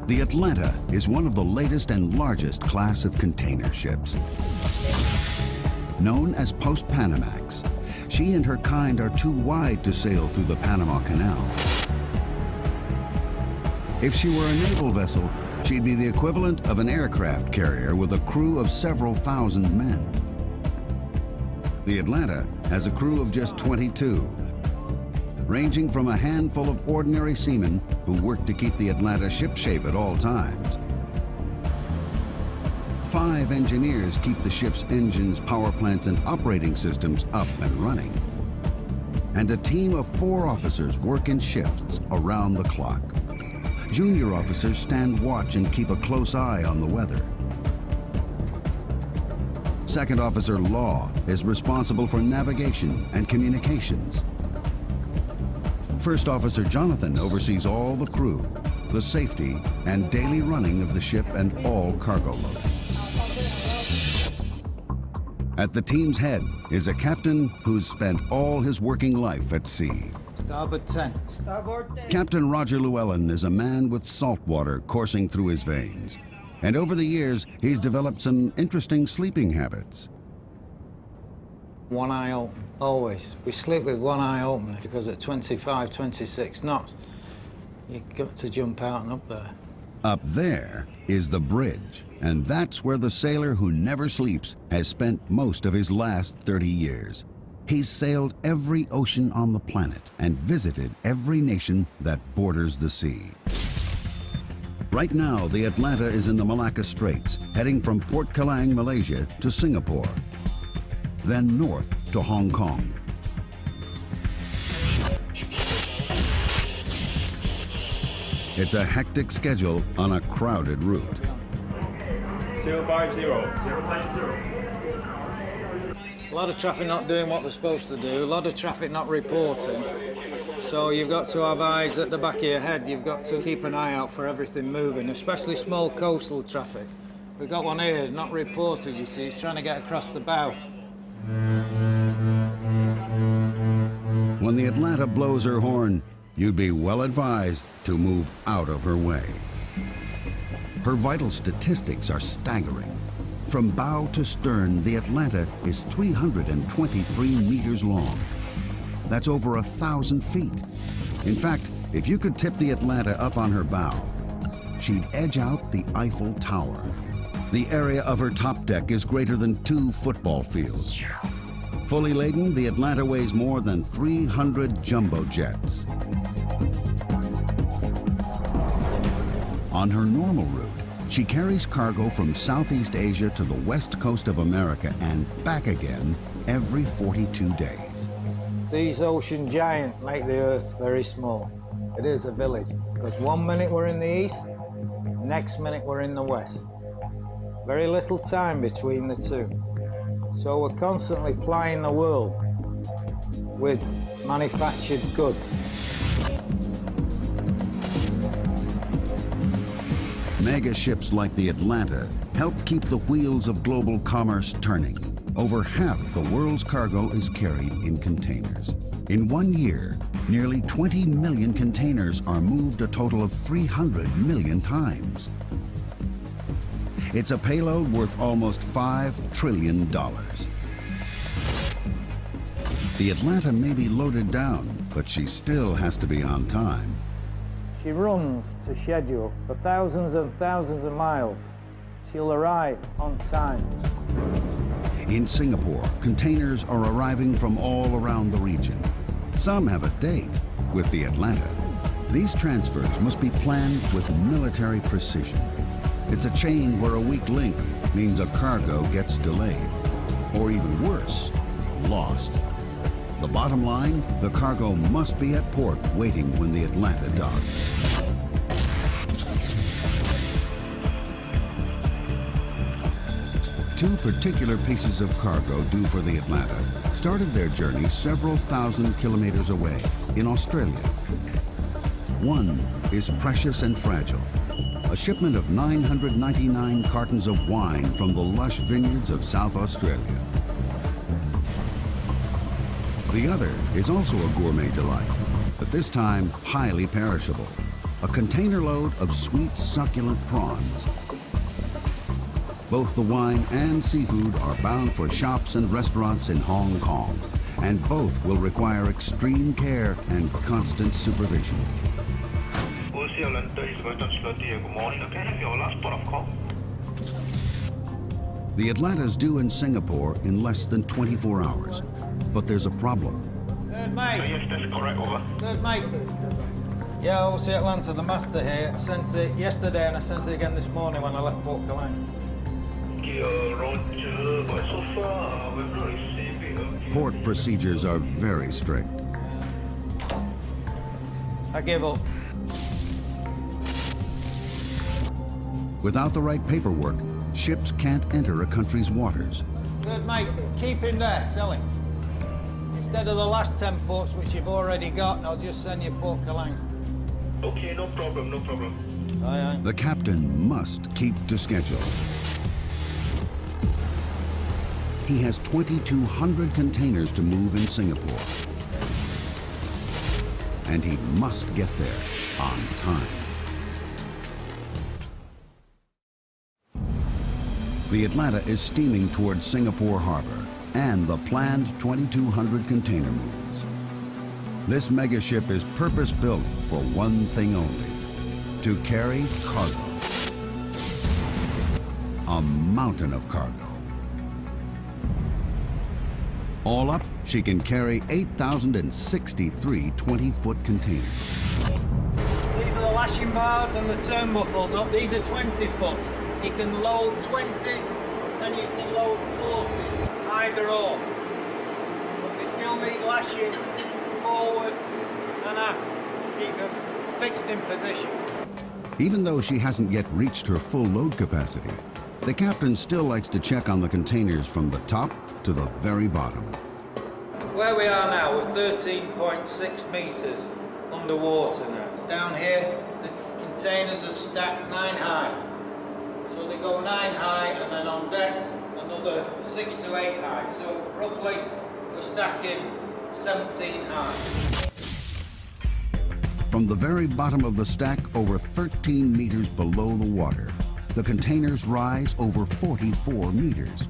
The Atlanta is one of the latest and largest class of container ships. Known as Post-Panamax, she and her kind are too wide to sail through the Panama Canal. If she were a naval vessel, she'd be the equivalent of an aircraft carrier with a crew of several thousand men. The Atlanta has a crew of just 22, ranging from a handful of ordinary seamen who work to keep the Atlanta shipshape at all times. 5 engineers keep the ship's engines, power plants, and operating systems up and running. And a team of 4 officers work in shifts around the clock. Junior officers stand watch and keep a close eye on the weather. Second Officer Law is responsible for navigation and communications. First Officer Jonathan oversees all the crew, the safety, and daily running of the ship and all cargo loads. At the team's head is a captain who's spent all his working life at sea. Starboard 10. Starboard 10. Captain Roger Llewellyn is a man with salt water coursing through his veins. And over the years, he's developed some interesting sleeping habits. One eye open, always. We sleep with one eye open because at 25, 26 knots, you've got to jump out and up there. Up there is the bridge, and that's where the sailor who never sleeps has spent most of his last 30 years. He's sailed every ocean on the planet and visited every nation that borders the sea. Right now, the Atlanta is in the Malacca Straits, heading from Port Kelang, Malaysia, to Singapore, then north to Hong Kong. It's a hectic schedule on a crowded route. 050. A lot of traffic not doing what they're supposed to do, a lot of traffic not reporting. So you've got to have eyes at the back of your head. You've got to keep an eye out for everything moving, especially small coastal traffic. We've got one here, not reported, you see. He's trying to get across the bow. When the Atlanta blows her horn, you'd be well advised to move out of her way. Her vital statistics are staggering. From bow to stern, the Atlanta is 323 meters long. That's over 1,000 feet. In fact, if you could tip the Atlanta up on her bow, she'd edge out the Eiffel Tower. The area of her top deck is greater than 2 football fields. Fully laden, the Atlanta weighs more than 300 jumbo jets. On her normal route, she carries cargo from Southeast Asia to the west coast of America and back again every 42 days. These ocean giants make the Earth very small. It is a village, because one minute we're in the east, next minute we're in the west. Very little time between the two. So we're constantly plying the world with manufactured goods. Mega ships like the Atlanta help keep the wheels of global commerce turning. Over half the world's cargo is carried in containers. In 1 year, nearly 20 million containers are moved a total of 300 million times. It's a payload worth almost $5 trillion. The Atlanta may be loaded down, but she still has to be on time. She runs to schedule for thousands and thousands of miles. She'll arrive on time. In Singapore, containers are arriving from all around the region. Some have a date with the Atlanta. These transfers must be planned with military precision. It's a chain where a weak link means a cargo gets delayed, or even worse, lost. The bottom line, the cargo must be at port waiting when the Atlanta docks. Two particular pieces of cargo due for the Atlanta started their journey several thousand kilometers away in Australia. One is precious and fragile, a shipment of 999 cartons of wine from the lush vineyards of South Australia. The other is also a gourmet delight, but this time highly perishable. a container load of sweet, succulent prawns. Both the wine and seafood are bound for shops and restaurants in Hong Kong, and both will require extreme care and constant supervision. OOCL Atlanta is good morning. Can I have your last port of call? The Atlanta's due in Singapore in less than 24 hours, but there's a problem. Third mate. Yes, that's correct, over. Third mate. Yeah, OOCL Atlanta, the master here. I sent it yesterday and I sent it again this morning when I left Port Caliente. Roger, but so far we've not received it. Port procedures are very strict. I give up. Without the right paperwork, ships can't enter a country's waters. Third mate, keep him there, tell him. Instead of the last 10 ports which you've already got, I'll just send you Port Caliente. Okay, no problem, no problem. Aye, aye. The captain must keep to schedule. He has 2,200 containers to move in Singapore. And he must get there on time. The Atlanta is steaming towards Singapore Harbor and the planned 2,200 container moves. This megaship is purpose-built for one thing only: to carry cargo. A mountain of cargo. All up, she can carry 8,063 20-foot containers. These are the lashing bars and the turnbuckles up. These are 20 foot. You can load 20s and you can load 40s, either or. But they still need lashing forward and aft, keep them fixed in position. Even though she hasn't yet reached her full load capacity, the captain still likes to check on the containers from the top to the very bottom. Where we are now, we're 13.6 metres underwater now. Down here, the containers are stacked 9 high. So they go 9 high, and then on deck, another 6 to 8 high. So roughly, we're stacking 17 high. From the very bottom of the stack, over 13 meters below the water, the containers rise over 44 meters.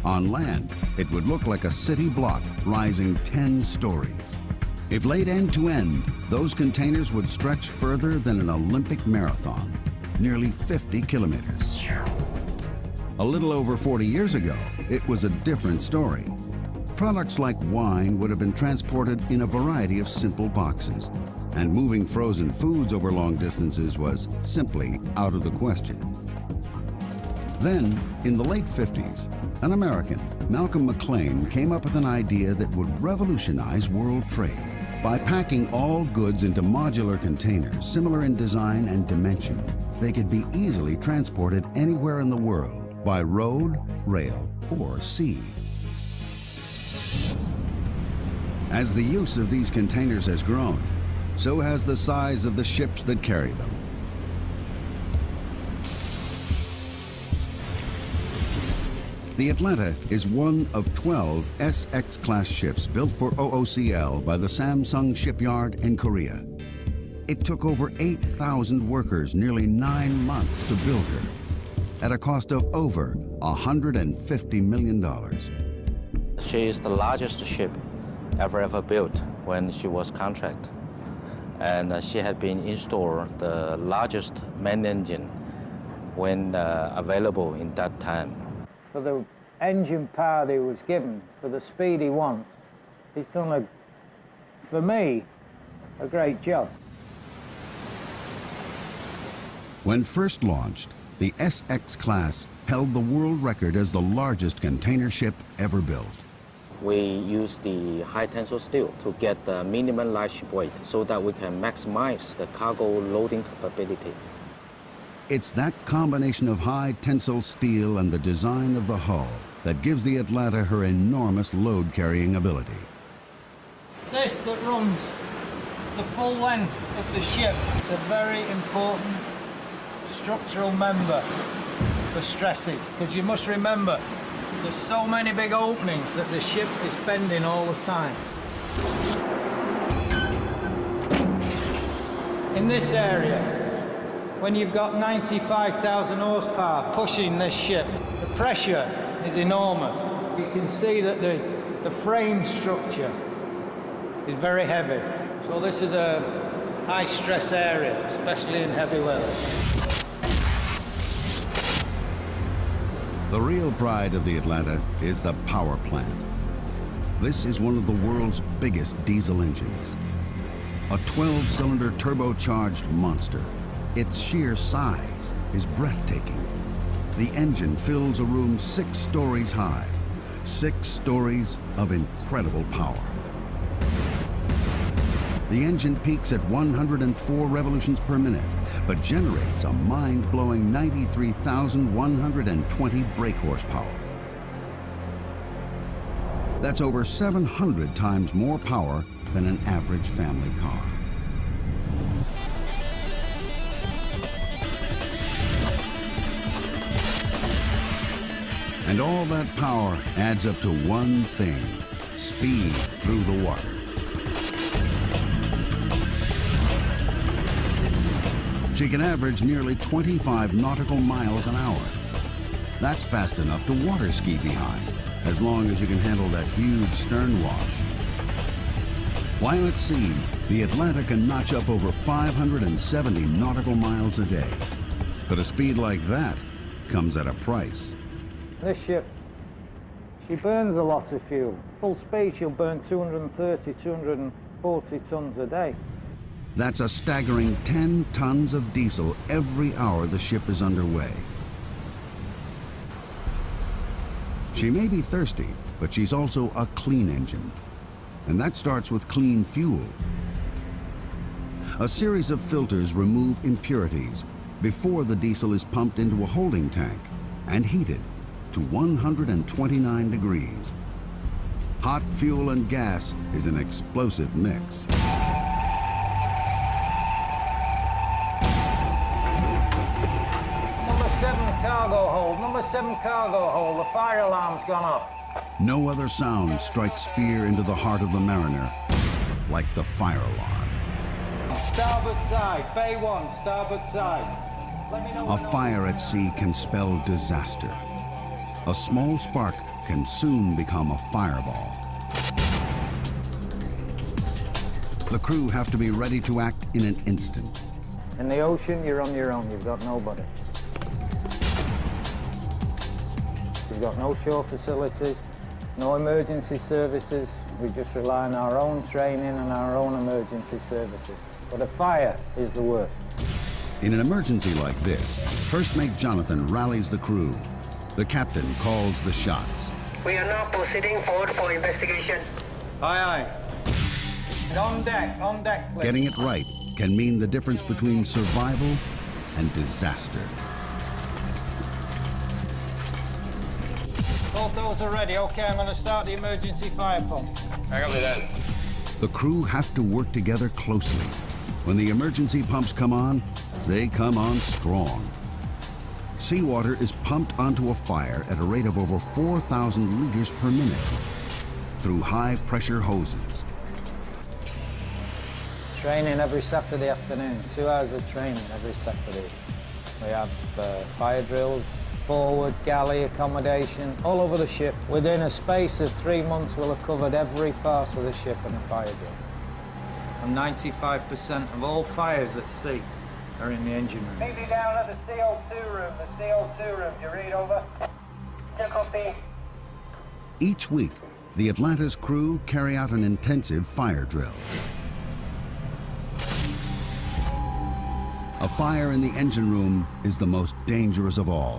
On land, it would look like a city block rising 10 stories. If laid end to end, those containers would stretch further than an Olympic marathon, nearly 50 kilometers. A little over 40 years ago, it was a different story. Products like wine would have been transported in a variety of simple boxes, and moving frozen foods over long distances was simply out of the question. Then, in the late 50s, an American, Malcolm McLean, came up with an idea that would revolutionize world trade. By packing all goods into modular containers similar in design and dimension, they could be easily transported anywhere in the world by road, rail, or sea. As the use of these containers has grown, so has the size of the ships that carry them. The Atlanta is one of 12 SX-class ships built for OOCL by the Samsung shipyard in Korea. It took over 8,000 workers nearly 9 months to build her, at a cost of over $150 million. She is the largest ship ever built when she was contract. And she had been installed the largest main engine when available in that time. For the engine power that he was given, for the speed he wants, he's done, for me, a great job. When first launched, the SX class held the world record as the largest container ship ever built. We use the high tensile steel to get the minimum light ship weight so that we can maximize the cargo loading capability. It's that combination of high tensile steel and the design of the hull that gives the Atlanta her enormous load-carrying ability. This that runs the full length of the ship is a very important structural member for stresses, because you must remember there's so many big openings that the ship is bending all the time. In this area, when you've got 95,000 horsepower pushing this ship, the pressure is enormous. You can see that the frame structure is very heavy. So this is a high stress area, especially in heavy weather. The real pride of the Atlanta is the power plant. This is one of the world's biggest diesel engines. A 12-cylinder turbocharged monster. Its sheer size is breathtaking. The engine fills a room 6 stories high, 6 stories of incredible power. The engine peaks at 104 revolutions per minute, but generates a mind-blowing 93,120 brake horsepower. That's over 700 times more power than an average family car. And all that power adds up to one thing: speed through the water. She can average nearly 25 nautical miles an hour. That's fast enough to water ski behind, as long as you can handle that huge stern wash. While at sea, the Atlanta can notch up over 570 nautical miles a day. But a speed like that comes at a price. This ship, she burns a lot of fuel. Full speed, she'll burn 230, 240 tons a day. That's a staggering 10 tons of diesel every hour the ship is underway. She may be thirsty, but she's also a clean engine. And that starts with clean fuel. A series of filters remove impurities before the diesel is pumped into a holding tank and heated to 129 degrees. Hot fuel and gas is an explosive mix. Number 7 cargo hold, the fire alarm's gone off. No other sound strikes fear into the heart of the mariner like the fire alarm. Starboard side, bay 1, starboard side. Let me know. A fire at sea can spell disaster. A small spark can soon become a fireball. The crew have to be ready to act in an instant. In the ocean, you're on your own, you've got nobody. We've got no shore facilities, no emergency services. We just rely on our own training and our own emergency services. But a fire is the worst. In an emergency like this, First Mate Jonathan rallies the crew. The captain calls the shots. We are now proceeding forward for investigation. Aye, aye. And on deck, please. Getting it right can mean the difference between survival and disaster. Both those are ready. Okay, I'm going to start the emergency fire pump. I got that. The crew have to work together closely. When the emergency pumps come on, they come on strong. Seawater is pumped onto a fire at a rate of over 4,000 liters per minute through high-pressure hoses. Training every Saturday afternoon, 2 hours of training every Saturday. We have fire drills, forward, galley, accommodation, all over the ship. Within a space of 3 months, we'll have covered every part of the ship in a fire drill. And 95% of all fires at sea are in the engine room. Meet me down at the CO2 room, you read over? Yeah, copy. Each week, the Atlanta's crew carry out an intensive fire drill. A fire in the engine room is the most dangerous of all.